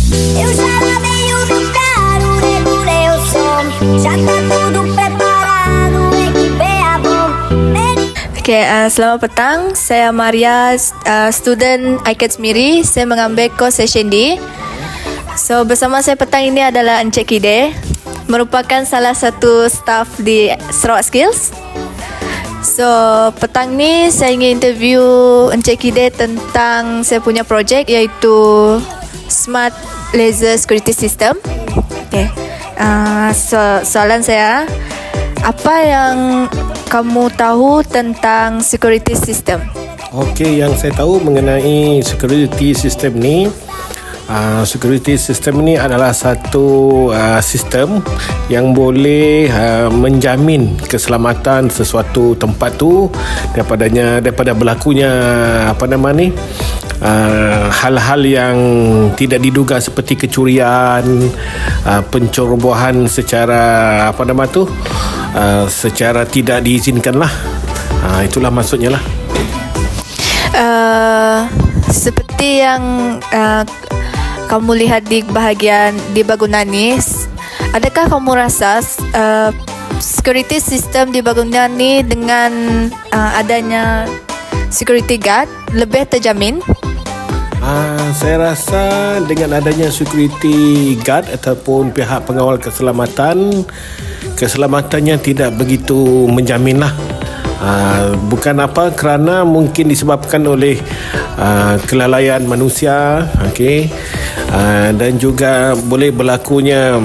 Eu já lavei o meu carro, regulei o som. Já tá tudo preparado, equipei a bom. Okay, selamat petang. Saya Maria, student ICATS Miri. Saya mengambil course HND. So, bersama saya petang ini adalah Encik Kide, merupakan salah satu staff di Sarawak Skills. So, petang ni saya ingin interview Encik Kide tentang saya punya projek iaitu Smart Laser Security System. Okay. Soalan saya, apa yang kamu tahu tentang security system? Okey, yang saya tahu mengenai security system ni, security system ni adalah satu sistem yang boleh menjamin keselamatan sesuatu tempat tu daripada berlakunya hal-hal yang tidak diduga seperti kecurian, pencerobohan secara secara tidak diizinkan lah. Itulah maksudnya lah. Seperti yang kamu lihat di bangunan ni, adakah kamu rasa security system di bangunan ni dengan adanya security guard lebih terjamin? Saya rasa dengan adanya security guard ataupun pihak pengawal keselamatannya tidak begitu menjamin lah. Bukan apa, kerana mungkin disebabkan oleh kelalaian manusia, dan juga boleh berlakunya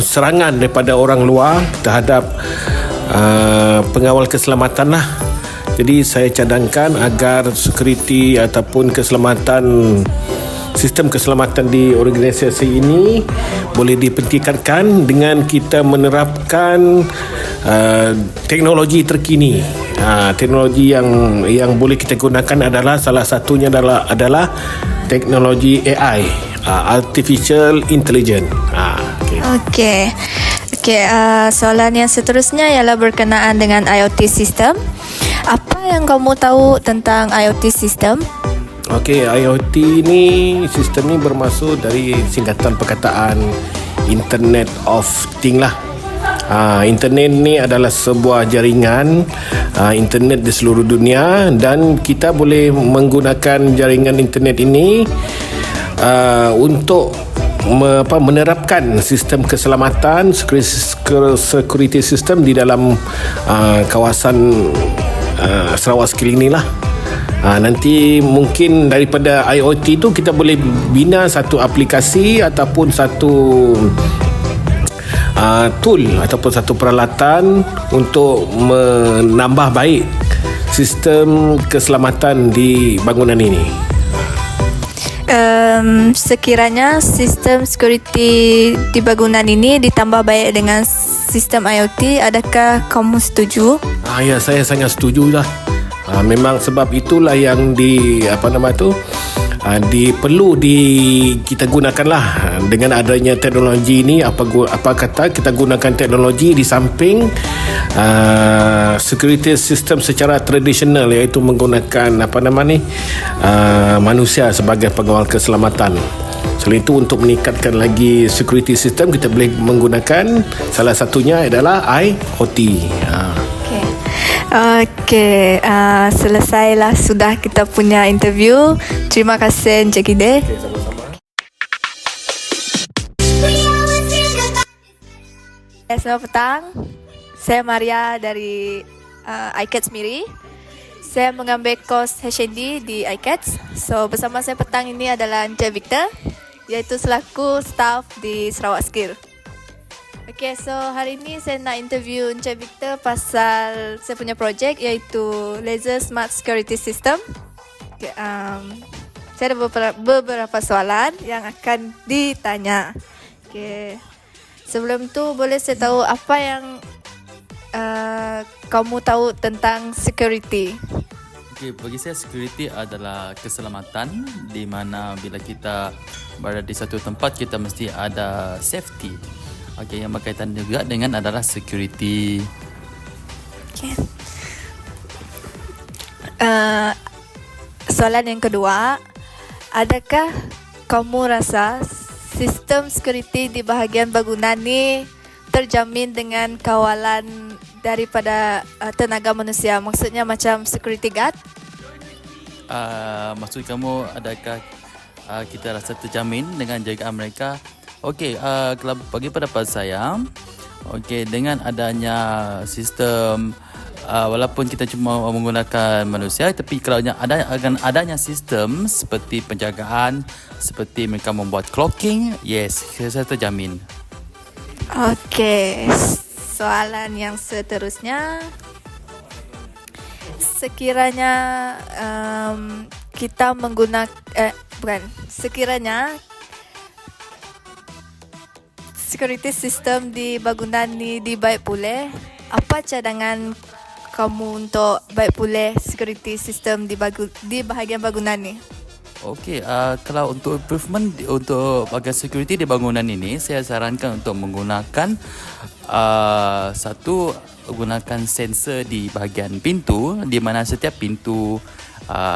serangan daripada orang luar terhadap pengawal keselamatan lah. Jadi saya cadangkan agar security ataupun sistem keselamatan di organisasi ini boleh dipentingkan dengan kita menerapkan teknologi terkini. Teknologi yang boleh kita gunakan adalah salah satunya adalah teknologi AI, Artificial Intelligence. Okey. Soalan yang seterusnya ialah berkenaan dengan IoT system. Apa yang kamu tahu tentang IoT system? Okey, IoT ni, sistem ni bermaksud dari singkatan perkataan Internet of Things lah. Internet ni adalah sebuah jaringan internet di seluruh dunia, dan kita boleh menggunakan jaringan internet ini untuk menerapkan sistem keselamatan, security system di dalam kawasan Sarawak Skills ni lah. Nanti mungkin daripada IoT tu kita boleh bina satu aplikasi ataupun satu tool ataupun satu peralatan untuk menambah baik sistem keselamatan di bangunan ini. Sekiranya sistem security di bangunan ini ditambah baik dengan sistem IoT, adakah kamu setuju? Ya, saya sangat setuju lah. Memang sebab itulah yang perlu kita gunakanlah dengan adanya teknologi ini. Apa kata kita gunakan teknologi di samping security system secara tradisional, iaitu menggunakan manusia sebagai pengawal keselamatan. Selain itu, untuk meningkatkan lagi security system, kita boleh menggunakan salah satunya adalah IoT. Okey, selesailah sudah kita punya interview. Terima kasih Encik Kide. Sama-sama. Selamat petang. Saya Maria dari ICATS Miri. Saya mengambil course HND di ICATS. So, bersama saya petang ini adalah Encik Victor, iaitu selaku staff di Sarawak Skills. Okay, so hari ini saya nak interview Encik Victor pasal saya punya projek iaitu Laser Smart Security System. Okay, saya ada beberapa soalan yang akan ditanya. Okay. Sebelum tu, boleh saya tahu apa yang kamu tahu tentang security? Okay, bagi saya security adalah keselamatan, di mana bila kita berada di satu tempat kita mesti ada safety. Okey, yang berkaitan juga dengan adalah security. Okay. Soalan yang kedua, adakah kamu rasa sistem security di bahagian bangunan ni terjamin dengan kawalan daripada tenaga manusia? Maksudnya macam security guard? Maksud kamu adakah kita rasa terjamin dengan jagaan mereka? Okey, kalau bagi pendapat saya, okey, dengan adanya sistem walaupun kita cuma menggunakan manusia, tapi kalau adanya sistem seperti penjagaan, seperti mereka membuat clocking, yes, saya terjamin. Okey, soalan yang seterusnya, sekiranya kita sekiranya security system di bangunan ni dibaik pulih, apa cadangan kamu untuk baik pulih security system di bahagian bangunan ni? Okey, kalau untuk improvement untuk bahagian security di bangunan ini, saya sarankan untuk menggunakan gunakan sensor di bahagian pintu, di mana setiap pintu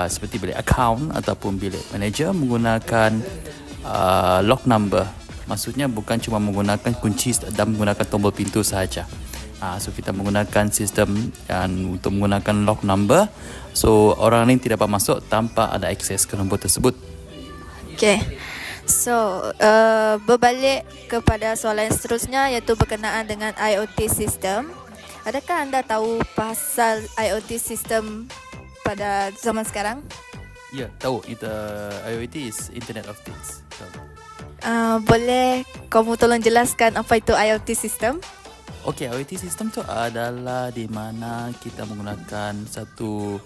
seperti bilik account ataupun bilik manager menggunakan lock number. Maksudnya bukan cuma menggunakan kunci dan menggunakan tombol pintu sahaja. So kita menggunakan sistem untuk menggunakan lock number, so orang lain tidak dapat masuk tanpa ada akses ke nombor tersebut. Okay, so berbalik kepada soalan seterusnya, iaitu berkenaan dengan IoT system. Adakah anda tahu pasal IoT system pada zaman sekarang? Ya, tahu. IoT is Internet of Things. Boleh kamu tolong jelaskan apa itu IoT system? Okey, IoT system tu adalah di mana kita menggunakan satu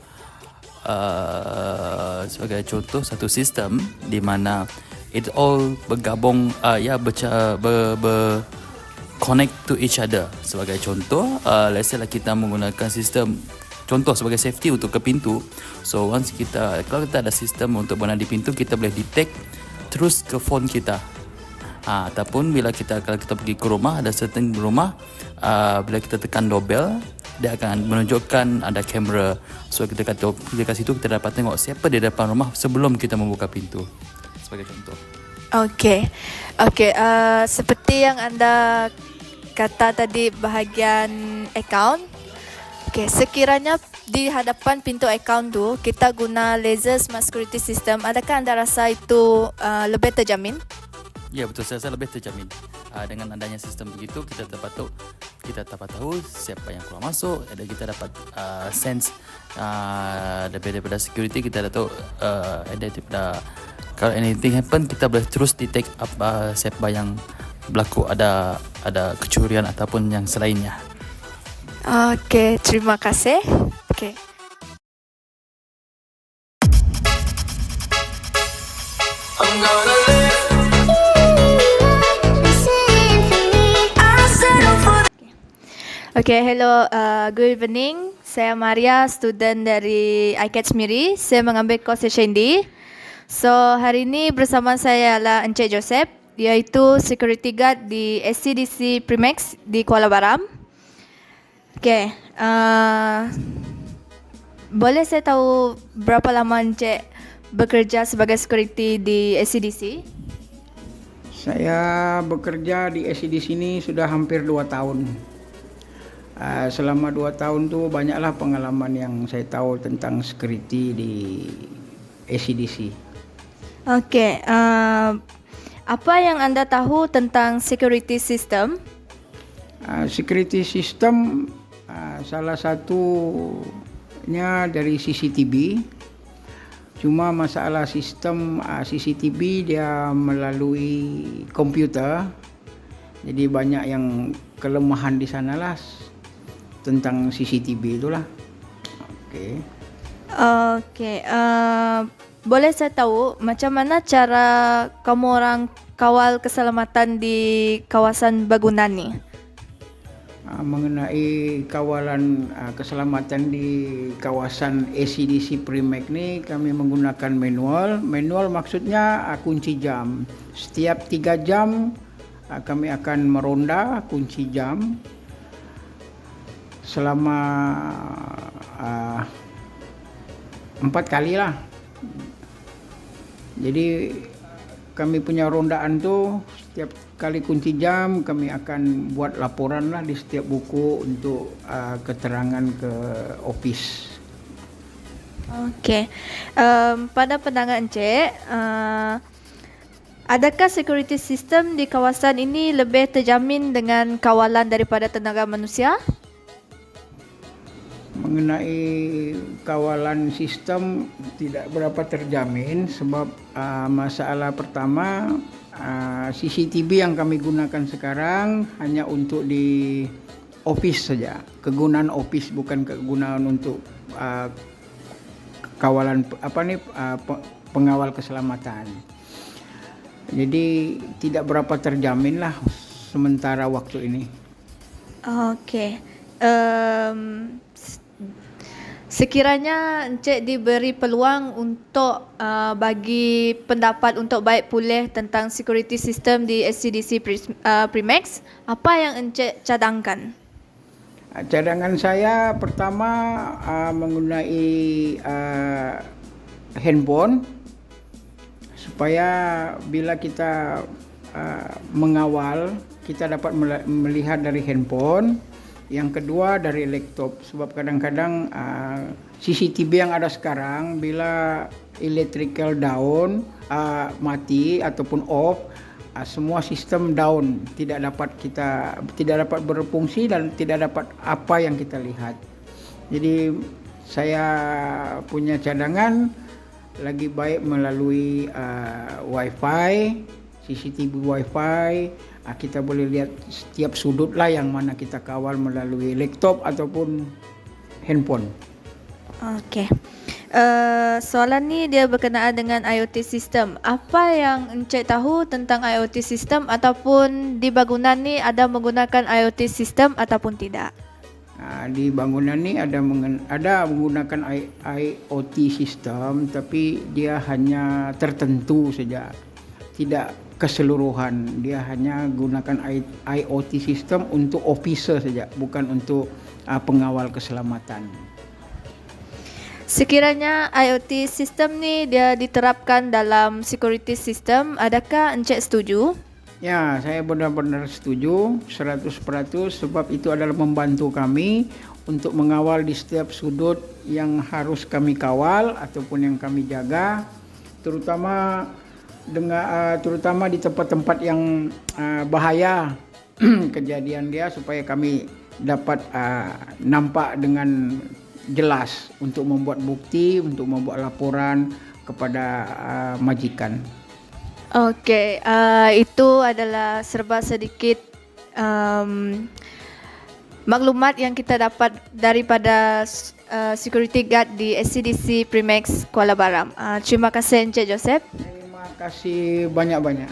sebagai contoh satu sistem di mana it all bergabung connect to each other. Sebagai contoh, let's say lah kita menggunakan sistem contoh sebagai safety untuk ke pintu. So once kalau kita ada sistem untuk berada di pintu, kita boleh detect terus ke phone kita. Ataupun kalau kita pergi ke rumah, ada certain rumah, bila kita tekan doorbell, dia akan menunjukkan ada kamera. So kita kat situ kita dapat tengok siapa di depan rumah sebelum kita membuka pintu. Sebagai contoh. Okey, seperti yang anda kata tadi bahagian account. Okey, sekiranya di hadapan pintu account tu kita guna laser smart security system, adakah anda rasa itu lebih terjamin? Ya, betul, saya rasa lebih terjamin. Dengan adanya sistem begitu, kita dapat tahu siapa yang keluar masuk, dan kita dapat sense daripada security, kita dah tahu daripada kalau anything happen, kita boleh terus detect apa siapa yang berlaku ada kecurian ataupun yang selainnya. Okey, terima kasih. Okey. Okay, hello, good evening. Saya Maria, student dari ICATS Miri. Saya mengambil course HND. So, hari ini bersama saya adalah Encik Joseph, iaitu security guard di SCDC Primax di Kuala Baram. Okay, boleh saya tahu berapa lama Encik bekerja sebagai security di SCDC? Saya bekerja di SCDC ini sudah hampir 2 tahun. Selama 2 tahun tu banyaklah pengalaman yang saya tahu tentang security di SCDC. Okey, apa yang anda tahu tentang security system? Security system salah satunya dari CCTV. Cuma masalah sistem CCTV dia melalui komputer. Jadi banyak yang kelemahan di sanalah tentang CCTV itulah. Okey. Boleh saya tahu macam mana cara kamu orang kawal keselamatan di kawasan bangunan ni? Mengenai kawalan keselamatan di kawasan SCDC Primax ni, kami menggunakan manual. Manual maksudnya kunci jam. Setiap 3 jam kami akan meronda kunci jam selama 4 kali lah. Jadi kami punya rondaan tuh setiap kali kunci jam kami akan buat laporan lah di setiap buku untuk keterangan ke office. Okey. Pada pandangan Encik, adakah security system di kawasan ini lebih terjamin dengan kawalan daripada tenaga manusia? Mengenai kawalan sistem tidak berapa terjamin sebab masalah pertama CCTV yang kami gunakan sekarang hanya untuk di office saja, kegunaan office bukan kegunaan untuk kawalan pengawal keselamatan. Jadi tidak berapa terjamin lah sementara waktu ini. Okey. Sekiranya Encik diberi peluang untuk bagi pendapat untuk baik pulih tentang security system di SCDC Primex, apa yang Encik cadangkan? Cadangan saya pertama mengenai handphone supaya bila kita mengawal kita dapat melihat dari handphone. Yang kedua dari laptop sebab kadang-kadang CCTV yang ada sekarang bila electrical down, mati ataupun off, semua sistem down, tidak dapat berfungsi dan tidak dapat apa yang kita lihat. Jadi saya punya cadangan lagi baik melalui wifi, CCTV wifi, kita boleh lihat setiap sudut lah yang mana kita kawal melalui laptop ataupun handphone. Okey. Soalan ni dia berkenaan dengan IoT system. Apa yang Encik tahu tentang IoT system ataupun di bangunan ni ada menggunakan IoT system ataupun tidak? Di bangunan ni ada menggunakan IoT system tapi dia hanya tertentu saja. Tidak keseluruhan, dia hanya gunakan IoT system untuk officer saja, bukan untuk pengawal keselamatan. Sekiranya IoT system ni dia diterapkan dalam security system, adakah Encik setuju? Ya, saya benar-benar setuju 100% sebab itu adalah membantu kami untuk mengawal di setiap sudut yang harus kami kawal ataupun yang kami jaga, terutama di tempat-tempat yang bahaya kejadian dia supaya kami dapat nampak dengan jelas untuk membuat bukti, untuk membuat laporan kepada majikan. Okey, itu adalah serba sedikit maklumat yang kita dapat daripada security guard di SCDC Primex Kuala Baram. Terima kasih Encik Joseph. Terima kasih banyak-banyak.